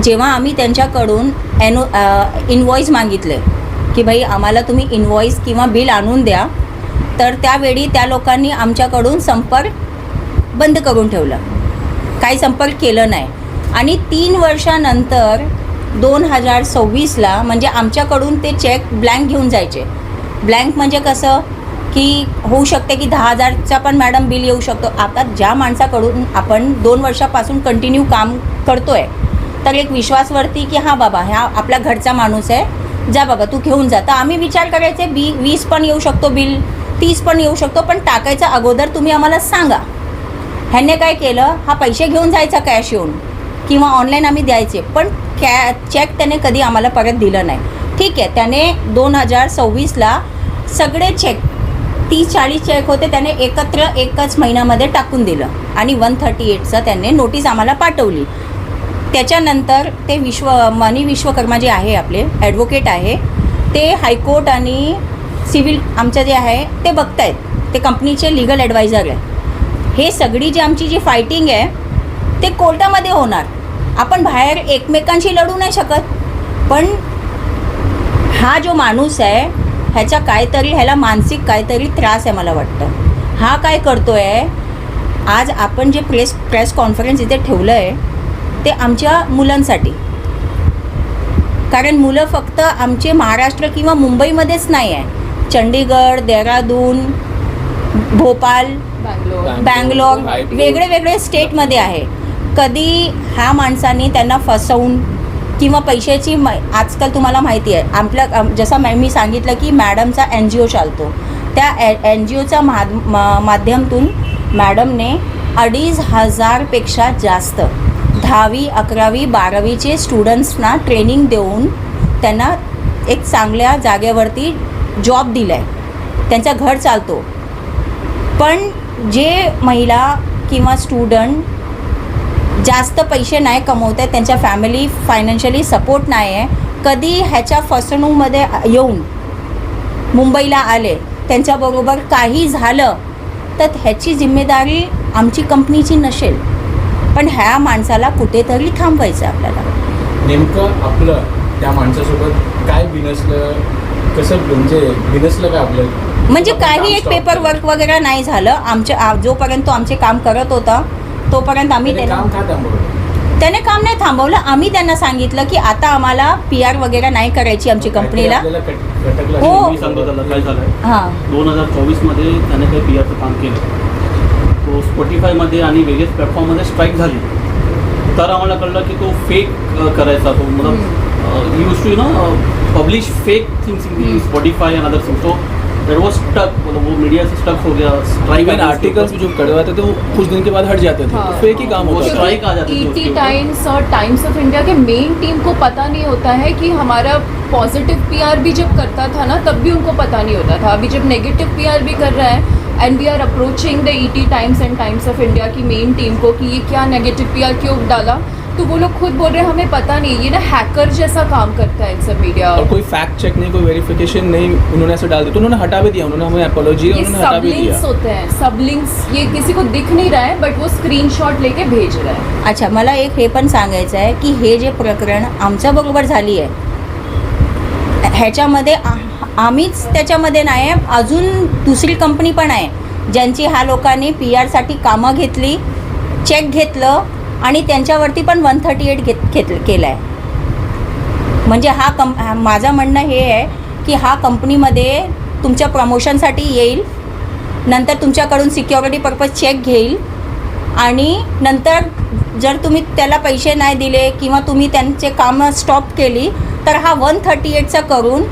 जेव्हा आम्ही त्यांच्याकडून इनवॉइस मागितले की भाई आम्हाला तुम्ही इनवॉइस किंवा बिल आणून द्या, तर त्यावेळी त्या लोकांनी आमच्याकडून संपर्क बंद करून ठेवला, काही संपर्क केलं नाही. आणि 3 वर्षानंतर 2026ला म्हणजे आमच्याकडून ते चेक ब्लँक घेऊन जायचे. ब्लँक म्हणजे कसं की होऊ शकते की 10,000चा पण मॅडम बिल येऊ शकतो. आता ज्या माणसाकडून आपण 2 वर्षापासून कंटिन्यू काम करतो आहे, तर एक विश्वासवरती की हां बाबा ह्या आपल्या घरचा माणूस आहे, जा बाबा तू घेऊन जा. तर आम्ही विचार करायचे 20 पण येऊ शकतो बिल, 30 पण येऊ शकतो, पण टाकायच्या अगोदर तुम्ही आम्हाला सांगा. ह्याने काय केलं, हा पैसे घेऊन जायचा कॅश येऊन किंवा ऑनलाईन आम्ही द्यायचे, पण चेक त्याने कधी आम्हाला परत दिलं नाही. ठीक आहे, त्याने 2026ला सगळे चेक 30-40 चेक होते, त्याने एकत्र एकच महिन्यामध्ये टाकून दिलं आणि 138चं त्यांनी नोटीस आम्हाला पाठवली. त्याच्यानंतर ते मनी विश्वकर्मा जे आहे आपले ॲडव्होकेट आहे, ते हायकोर्ट आणि सिव्हिल आमचं जे आहे ते बघतायत, ते कंपनीचे लिगल ॲडवायझर आहे. हे सगळी जी आमची जी फायटिंग आहे ते कोर्टामध्ये होणार. आपण बाहेर एकमेकांशी लढू नाही शकत. पण हा जो माणूस आहे ह्याचा काहीतरी, ह्याला मानसिक काहीतरी त्रास आहे मला वाटतं. हा काय करतो आहे, आज आपण जे प्रेस कॉन्फरन्स इथे ठेवलं आहे ते आमच्या मुलांसाठी, कारण मुलं फक्त आमचे महाराष्ट्र किंवा मुंबईमध्येच नाही आहे, चंडीगड, देहरादून, भोपाळ, बँगलोर, वेगळे वेगळे स्टेटमध्ये आहे. कधी ह्या माणसांनी त्यांना फसवून किंवा पैशाची आजकाल तुम्हाला माहिती आहे आपल्या, जसं मी सांगितलं की मॅडमचा NGO चालतो, त्या NGOच्या माध्यमातून मॅडमने 2,500पेक्षा जास्त 10वी, 11वी, 12वीचे स्टुडंट्सना ट्रेनिंग देऊन त्यांना एक चांगल्या जागेवरती जॉब दिला आहे, त्यांचा घर चालतो. पण जे महिला किंवा स्टुडंट जास्त पैसे नाही कमवत आहेत, त्यांच्या फॅमिली फायनान्शियली सपोर्ट नाही आहे, कधी ह्याच्या फसवणूकमध्ये येऊन मुंबईला आले, त्यांच्याबरोबर काही झालं तर ह्याची जिम्मेदारी आमची कंपनीची नसेल. पण ह्या माणसाला कुठेतरी थांबवायचं आपल्याला. नेमकं आपलं त्या माणसासोबत काय बिनसलं, कसं म्हणजे बिनसलं काय आपलं, म्हणजे काही एक पेपर वर्क वगैरे नाही झालं आमच्या, जोपर्यंत आमचे काम करत होता तोपर्यंत आम्ही त्याने काम नाही थांबवलं. आम्ही त्यांना सांगितलं की आता आम्हाला PR वगैरे नाही करायची आमची कंपनीला. हो, काय झालं हां, 2024मध्ये त्याने काही PRचं काम केलं, तो स्पॉटिफायमध्ये आणि वेगळ्याच प्लॅटफॉर्ममध्ये स्ट्राईक झाली. तर आम्हाला कळलं की तो फेक करायचा, तो मतलब use to publish fake things in Spotify and other things. तो That was stuck, मतलब वो मीडिया से स्टक हो गया. स्ट्राइक इवन आर्टिकल्स जो करवाते थे वो कुछ दिन के बाद हट जाते थे. हाँ. तो फेक ही काम होता था. स्ट्राइक आ जाती थी. ET टाइम्स और times of India K main team को पता नहीं होता है कि हमारा पॉजिटिव PR भी जब करता था ना तब भी उनको पता नहीं होता था. अभी जब नेगेटिव PR भी कर रहा है and we are approaching the ET Times and Times of India की मेन टीम को कि ये क्या नेगेटिव PR क्यों डाला, तो वो लोग खुद बोल रहे हैं हमें पता नहीं. ये ना हैकर जैसा काम करता है इन सब मीडिया. और कोई फैक्ट चेक नहीं, कोई वेरिफिकेशन नहीं, उन्होंने ऐसे डाल दिया. तो उन्होंने हटा भी दिया, उन्होंने हमें अपॉलॉजी, ये उन्होंने हटा भी दिया. सबलिंक्स होते हैं, सबलिंक्स. ये किसी को दिख नहीं रहा है बट वो स्क्रीनशॉट लेके भेज रहा है. अच्छा, मला एक हे पण सांगायचं आहे की हे जे प्रकरण आमच्याबरोबर झाली आहे ह्याच्यामध्ये आम्हीच त्याच्यामध्ये नाही आहे, अजून दुसरी कंपनी पण आहे ज्यांची ह्या लोकांनी PRसाठी कामं घेतली, चेक घेतलं आणि त्यांच्यावरती पण 138 केलं आहे. म्हणजे माझं म्हणणं हे आहे की हा कंपनीमध्ये तुमच्या प्रमोशनसाठी येईल, नंतर तुमच्याकडून सिक्युरिटी पर्पज चेक घेईल आणि नंतर जर तुम्ही त्याला पैसे नाही दिले किंवा तुम्ही त्यांचे कामं स्टॉप केली तर हा 138चा करून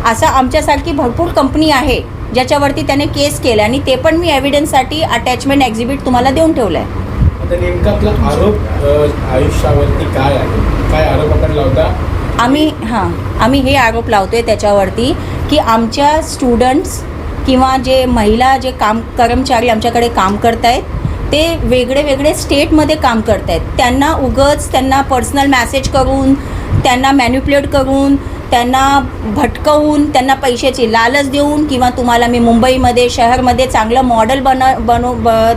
असा आमच्यासारखी भरपूर कंपनी आहे ज्याच्यावरती त्याने केस केलं आणि ते पण मी एव्हिडन्ससाठी अटॅचमेंट एक्झिबिट तुम्हाला देऊन ठेवलं आहे. आता नेमका आपला आरोप आयुष्यावरती काय आहे, काय आरोप आपण लावता? आम्ही हे आरोप लावतो आहे त्याच्यावरती की आमच्या स्टुडंट्स किंवा जे महिला जे कर्मचारी आमच्याकडे काम करत आहेत ते वेगळे वेगळे स्टेटमध्ये काम करत आहेत. त्यांना उगाच त्यांना पर्सनल मेसेज करून, त्यांना मॅन्युप्युलेट करून, त्यांना भटकवून, त्यांना पैशाची लालच देऊन किंवा तुम्हाला मी मुंबईमध्ये शहरमध्ये चांगलं मॉडेल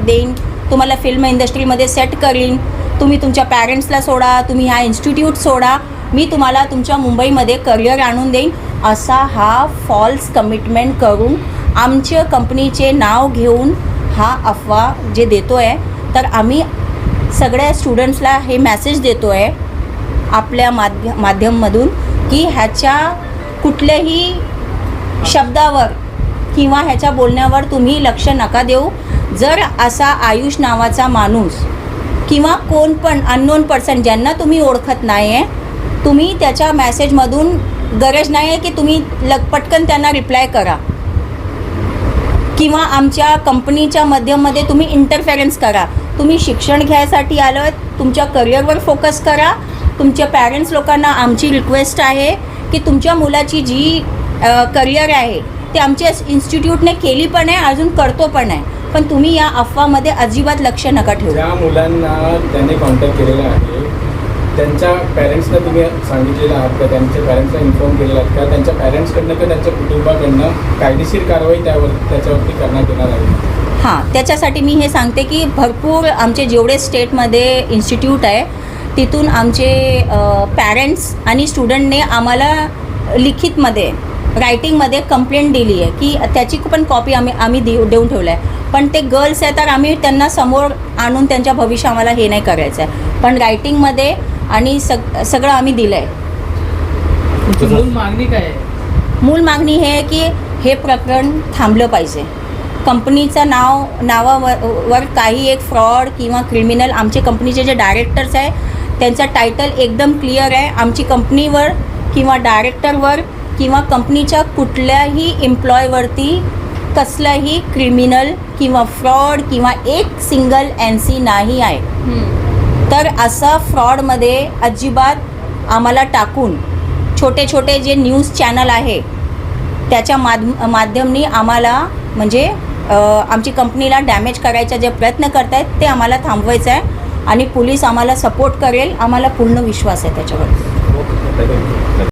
देईन, तुम्हाला फिल्म इंडस्ट्रीमध्ये सेट करीन, तुम्ही तुमच्या पॅरेंट्सला सोडा, तुम्ही ह्या इन्स्टिट्यूट सोडा, मी तुम्हाला तुमच्या मुंबईमध्ये करिअर आणून देईन, असा हा फॉल्स कमिटमेंट करून आमच्या कंपनीचे नाव घेऊन हा अफवा जे देतो आहे. तर आम्ही सगळ्या स्टुडंट्सला हे मेसेज देतो आहे आपल्या माध्यममधून की ह्याच्या कुठल्याही शब्दावर किंवा ह्याच्या बोलण्यावर तुम्ही लक्ष नका देऊ. जर असा आयुष नावाचा माणूस किंवा कोण पण अननोन पर्सन ज्यांना तुम्ही ओळखत नाही आहे, तुम्ही त्याच्या मॅसेजमधून गरज नाही आहे की तुम्ही पटकन त्यांना रिप्लाय करा किंवा आमच्या कंपनीच्या माध्यमामध्ये तुम्ही इंटरफेरन्स करा. तुम्ही शिक्षण घ्यायसाठी आलो आहेत, तुमच्या करिअरवर फोकस करा. तुमच्या पॅरेंट्स लोकांना आमची रिक्वेस्ट आहे की तुमच्या मुलाची जी करिअर आहे ते आमच्या इन्स्टिट्यूटने केली पण आहे, अजून करतो पण आहे, पण तुम्ही या अफवामध्ये अजिबात लक्ष नका ठेवू. ज्या मुलांना त्यांनी कॉन्टॅक्ट केलेला आहे त्यांच्या पॅरेंट्सला तुम्ही सांगितलेलं आहात का, त्यांच्या पॅरेंट्सला इन्फॉर्म केलेलं आहात का, त्यांच्या पॅरेंट्सकडनं किंवा त्यांच्या कुटुंबाकडनं कायदेशीर कारवाई त्याच्यावरती करण्यात येणार आहे? हां, त्याच्यासाठी मी हे सांगते की भरपूर आमचे जेवढे स्टेटमध्ये इन्स्टिट्यूट आहे तिथून आमचे पॅरेंट्स आणि स्टुडंटने आम्हाला लिखितमध्ये रायटिंगमध्ये कंप्लेंट दिली आहे की त्याची पण कॉपी आम्ही देऊन ठेवलं आहे. पण ते गर्ल्स आहे तर आम्ही त्यांना समोर आणून त्यांच्या भविष्य आम्हाला हे नाही करायचं आहे, पण रायटिंगमध्ये आणि सगळं आम्ही दिलं आहे. तुमची मूळ मागणी काय आहे? मूळ मागणी हे आहे की हे प्रकरण थांबलं पाहिजे. कंपनीचं नावावर काही एक फ्रॉड किंवा क्रिमिनल, आमचे कंपनीचे जे डायरेक्टर्स आहे त्यांचा टायटल एकदम क्लिअर आहे. आमची कंपनीवर किंवा डायरेक्टरवर किंवा कंपनीच्या कुठल्याही एम्प्लॉयवरती कसलाही क्रिमिनल किंवा फ्रॉड किंवा एक सिंगल NC नाही आहे. तर असं फ्रॉडमध्ये अजिबात आम्हाला टाकून छोटे छोटे जे न्यूज चॅनल आहे त्याच्या माध्यमाने आम्हाला म्हणजे आमची कंपनीला डॅमेज करायचा जे प्रयत्न करत आहेत ते आम्हाला थांबवायचं आहे आणि पोलीस आम्हाला सपोर्ट करेल. आम्हाला पूर्ण विश्वास आहे त्याच्यावर.